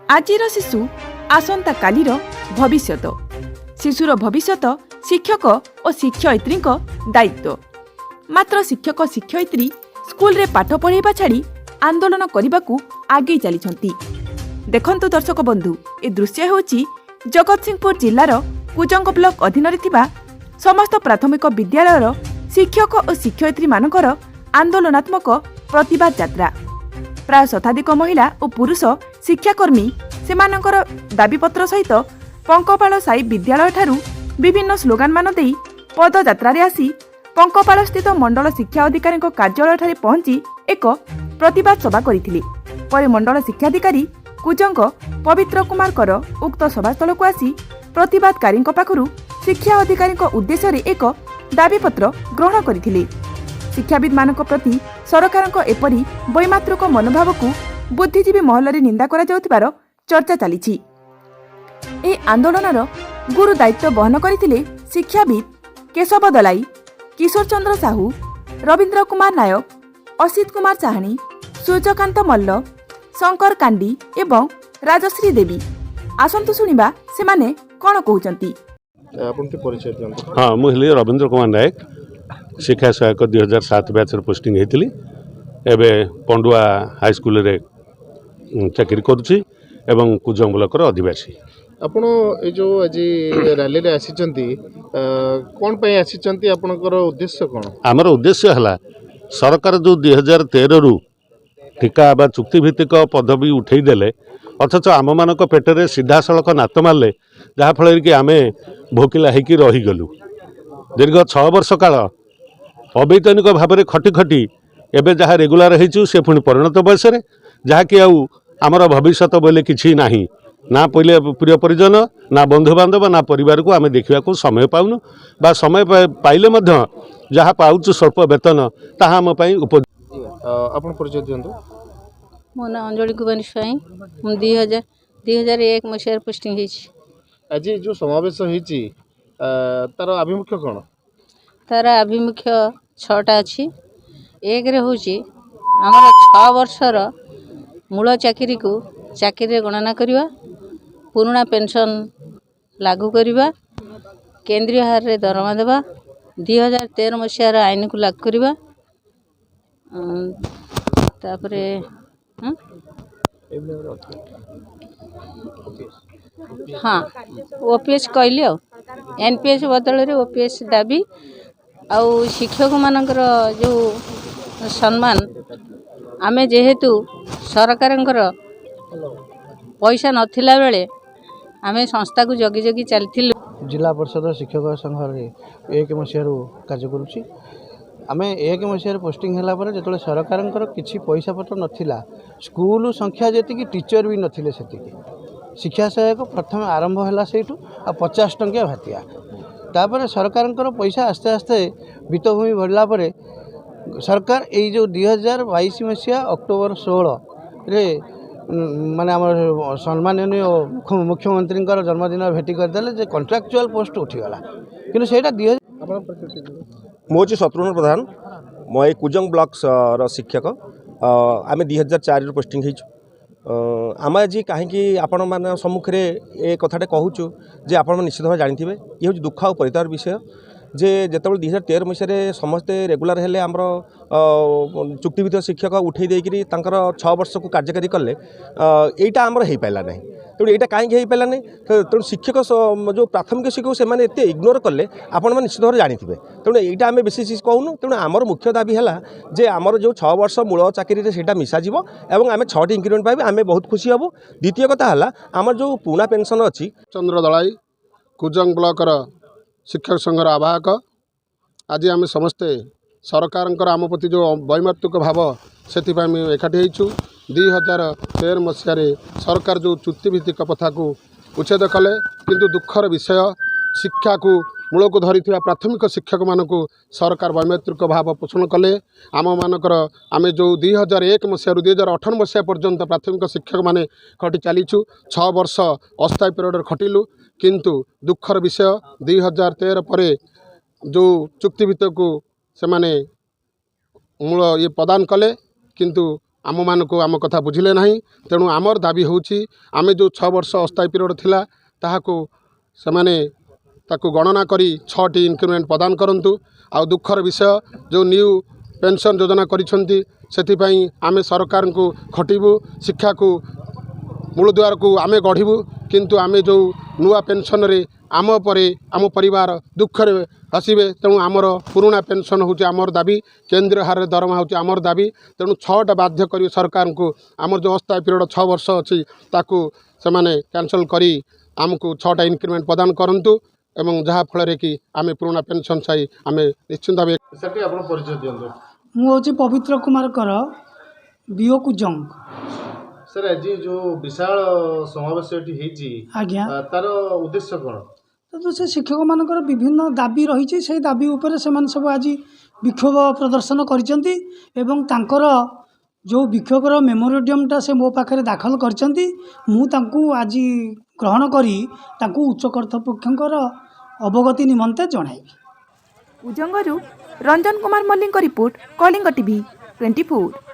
आजिर शिशु आसंता कालीर भविष्यत। शिशुर भविष्यत शिक्षक और शिक्षयित्री दायित्व। मात्र शिक्षक शिक्षयित्री स्कूल रे पाठ पढ़ाइबा छाड़ी आंदोलन करने को आगे चली। देखंतु दर्शक बंधु, ए दृश्य होची जगतसिंहपुर जिलार कुजंग ब्लॉक अधीन समस्त प्राथमिक विद्यालयर शिक्षक और शिक्षयित्री मानकर आंदोलनात्मक प्रतिवाद यात्रा। प्राय शताधिक महिला और पुरुष शिक्षाकर्मी सेमानकर दाबीपत्र सहित पंकपाल साई विद्यालय ठारू विभिन्न स्लोगान मान देई पदयात्रा रे आसी पंकपाल स्थित मंडल शिक्षा अधिकारी कार्यालय ठारे पहुंची एक प्रतिवाद सभा करथिले। परे मंडल शिक्षाधिकारी कुजंग पवित्र कुमार कर उक्त सभास्थल को आसी प्रतिवादकारी पाखरु शिक्षा अधिकारी उद्देश्य रे एक दाबीपत्र ग्रहण करथिले। शिक्षाविद मानक प्रति सरकारक एपरी वैमातृक मनोभाव को बुद्धिजीवी महल रे निंदा करा जाउथिबार चर्चा चली। ए आंदोलनर गुरु दायित्व बहन करथिले शिक्षाविद केशव दलाई, किशोर चंद्र साहू, रवींद्र कुमार नायक, असित कुमार चाहाणी, सूर्यकांत मल्ल, शंकर कांडी एवं राजश्री देवी। आसंतु सुनिबा सेमाने कोन कहउचंती। हाँ, मुझे रवींद्र कुमार नायक, शिक्षा सहायक 2007 बैच पोस्टिंग होती। एवं पंडुआ हाईस्कल चाकरी करुच्ची एवं कुजंग ब्लॉक अधिवासी। आपण ए जो आज रैली रे आसीचंती कोन पे आसीचंती, आपनकर उद्देश्य कोन? आमर उद्देश्य है सरकार जो 2013 रु ठिका बा चुक्ति भित्तिक पदवी उठेदेले अथच आम मान पेटर सीधा सड़क नात मारे जहाँफल कि आम भोकिला होगी रहीगलु। दीर्घ 6 वर्ष काल अवैतनिक भाव में खटी खटी एवं जहाँ रेगुलार हो से पुणी परिणत बयस जहाँकि आमर भविष्य बोले किसी ना ना पहले प्रिय परिजन ना बंधु बांधव ना परिवार को आम देखा समय पाऊनु बा समय पाइले जहाँ पाउछु स्वल्प वेतन ताहा आम आपण परिचय दियंतु। मो ना अंजलि कुमारी स्वाई, 2001 मसीह पोस्टिंग होइछि। आज जो समावेश होइछि तार अभिमुख्य कोन? तार अभिमुख्य 6टा अछि। एक रे होछि हमर 6 वर्षर मूल चाकरी को चाकरी गणना करिवा, पुराना पेंशन लागू करिवा, केंद्रीय हार रे दरमा देवा, 2013 मसीहार आईन को लागू करिवा, तापरे हाँ ओपीएस कहली एनपीएस बदल रे ओपीएस दाबी आउ शिक्षक मानकर जो सम्मान आमे जेहेतु सरकारंकर पैसा नथिला बेले आमे संस्था को जगी जगी चलथिलु। जिला परिषद शिक्षक संघ रे 1 मसीह कार्य करुछि। आमे 1 मसीह पोस्टिंग होला पर जतले सरकारंकर किछि पैसा पत्र नथिला, स्कूल संख्या जेतिकी टीचर भी नथिले सेतिकी शिक्षा सहायक प्रथम आरंभ होला सेठू आ 50 टंकिया भातिया। तापर सरकारंकर पैसा आस्ते आस्ते वित्तभूमि बढ़ला पर सरकार ए जो 2022 मसीहा अक्टोबर 16 रे माने आम सम्माननीय मुख्यमंत्री जन्मदिन भेटी करदे जे कॉन्ट्रैक्चुअल पोस्ट उठीगला कि सेटा 2000। मो शत्रुघ्न प्रधान, मो कुजंग ब्लॉक शिक्षक। आम 2004 पोस्टिंग हो। आम आज कहीं आपण मान सम्मुखें ए कथाटे कहूँ जे आप निश्चित भाव जानते ये हूँ दुख और परितार विषय जे जितेबाला 2013 मसीह समस्ते रेगुलार हेले आमर चुक्तिभित्तिक शिक्षक उठे देकर 6 वर्ष को कार्यकारी कले यहाँ आमर हो पाला ना। तेणु यहाँ कहीं हो पाला ना, तेणु शिक्षक जो प्राथमिक शिक्षक से इग्नोर कले आपण निश्चित भाव जानते। तेणु यहाँ आम बेस चीज कहूँ। तेणु आमर मुख्य दाबी है जे आमर जो 6 वर्ष मूल चाकरी से मिसाज और आम 6टी इंक्रीमेंट पाइबे आम बहुत खुशी हबू। द्वितीय कथा है आमर जो पुराना पेंशन अच्छी। चंद्र दलाई, कुजंग ब्लॉकर शिक्षक संघर आवाहक। आज आम समस्ते सरकार आम प्रति जो वैमात्रिक भाव से एकाठी होइछु। 2013 मसीह सरकार जो चुक्तिभित्तिक प्रथा को उच्छेद कले, किंतु दुखर विषय शिक्षा को ମୂଳକୁ ଧରିଥିବା ପ୍ରାଥମିକ ଶିକ୍ଷକମାନଙ୍କୁ ସରକାର ବୈମୈତ୍ରିକ ଭାବ ପୋଷଣ କଲେ। ଆମମାନଙ୍କର ଆମେ ଯେଉଁ 2001 ମସିହାରୁ 2018 ମସିହା ପର୍ଯ୍ୟନ୍ତ ପ୍ରାଥମିକ ଶିକ୍ଷକମାନେ ଖଟି ଚାଲିଛୁ। 6 ବର୍ଷ ଅସ୍ଥାୟୀ ପିରିୟଡ଼ରେ ଖଟିଲୁ, କିନ୍ତୁ ଦୁଃଖର ବିଷୟ 2013 ପରେ ଯେଉଁ ଚୁକ୍ତିଭିତ୍ତିକୁ ସେମାନେ ମୂଳ ପ୍ରଦାନ କଲେ, କିନ୍ତୁ ଆମମାନଙ୍କୁ ଆମ କଥା ବୁଝିଲେ ନାହିଁ। ତେଣୁ ଆମର ଦାବି ହେଉଛି ଆମେ ଯେଉଁ 6 ବର୍ଷ ଅସ୍ଥାୟୀ ପିରିୟଡ଼ ଥିଲା ତାହାକୁ ସେମାନେ ତାକୁ ଗଣନା କରି 6ଟି ଇନକ୍ରିମେଣ୍ଟ ପ୍ରଦାନ କରନ୍ତୁ। ଆଉ ଦୁଃଖର ବିଷୟ ଯେଉଁ ନ୍ୟୁ ପେନ୍ସନ୍ ଯୋଜନା କରିଛନ୍ତି ସେଥିପାଇଁ ଆମେ ସରକାରଙ୍କୁ ଖଟିବୁ, ଶିକ୍ଷାକୁ ମୂଳଦୁଆରକୁ ଆମେ ଗଢ଼ିବୁ, କିନ୍ତୁ ଆମେ ଯେଉଁ ନୂଆ ପେନ୍ସନ୍ରେ ଆମ ପରେ ଆମ ପରିବାର ଦୁଃଖରେ ହସିବେ। ତେଣୁ ଆମର ପୁରୁଣା ପେନ୍ସନ୍ ହେଉଛି ଆମର ଦାବି, କେନ୍ଦ୍ରୀୟ ହାରରେ ଦରମା ହେଉଛି ଆମର ଦାବି। ତେଣୁ 6ଟା ବାଧ୍ୟ କରିବେ ସରକାରଙ୍କୁ। ଆମର ଯେଉଁ ଅସ୍ଥାୟୀ ପିରିୟଡ଼ 6 ବର୍ଷ ଅଛି ତାକୁ ସେମାନେ କ୍ୟାନସଲ୍ କରି ଆମକୁ 6ଟା ଇନକ୍ରିମେଣ୍ଟ ପ୍ରଦାନ କରନ୍ତୁ, ଏବଂ ଯାହାଫଳରେ କି ଆମେ ପୁରୁଣା ପେନ୍ସନ୍ ପାଇ ଆମେ ନିଶ୍ଚିନ୍ତ ଭାବେ। ସେଠି ଆପଣ ପରିଚୟ ଦିଅନ୍ତୁ। ମୁଁ ହେଉଛି ପବିତ୍ର କୁମାର କର, ବିଓ କୁଜଙ୍ଗ। ସାର୍ ଆଜି ଯେଉଁ ବିଶାଳ ସମାବେଶ ଏଠି ହେଇଛି, ଆଜ୍ଞା, ତାର ଉଦ୍ଦେଶ୍ୟ କ'ଣ? ତ ସେ ଶିକ୍ଷକମାନଙ୍କର ବିଭିନ୍ନ ଦାବି ରହିଛି, ସେହି ଦାବି ଉପରେ ସେମାନେ ସବୁ ଆଜି ବିକ୍ଷୋଭ ପ୍ରଦର୍ଶନ କରିଛନ୍ତି ଏବଂ ତାଙ୍କର ଯେଉଁ ବିକ୍ଷୋଭର ମେମୋରାଣ୍ଡମଟା ସେ ମୋ ପାଖରେ ଦାଖଲ କରିଛନ୍ତି, ମୁଁ ତାଙ୍କୁ ଆଜି ଗ୍ରହଣ କରି ତାଙ୍କୁ ଉଚ୍ଚ କର୍ତ୍ତୃପକ୍ଷଙ୍କର ଅବଗତି ନିମନ୍ତେ ଜଣାଇବି। କୁଜଙ୍ଗରୁ ରଞ୍ଜନ କୁମାର ମଲ୍ଲିକଙ୍କ ରିପୋର୍ଟ, କଳିଙ୍ଗ ଟିଭି 24।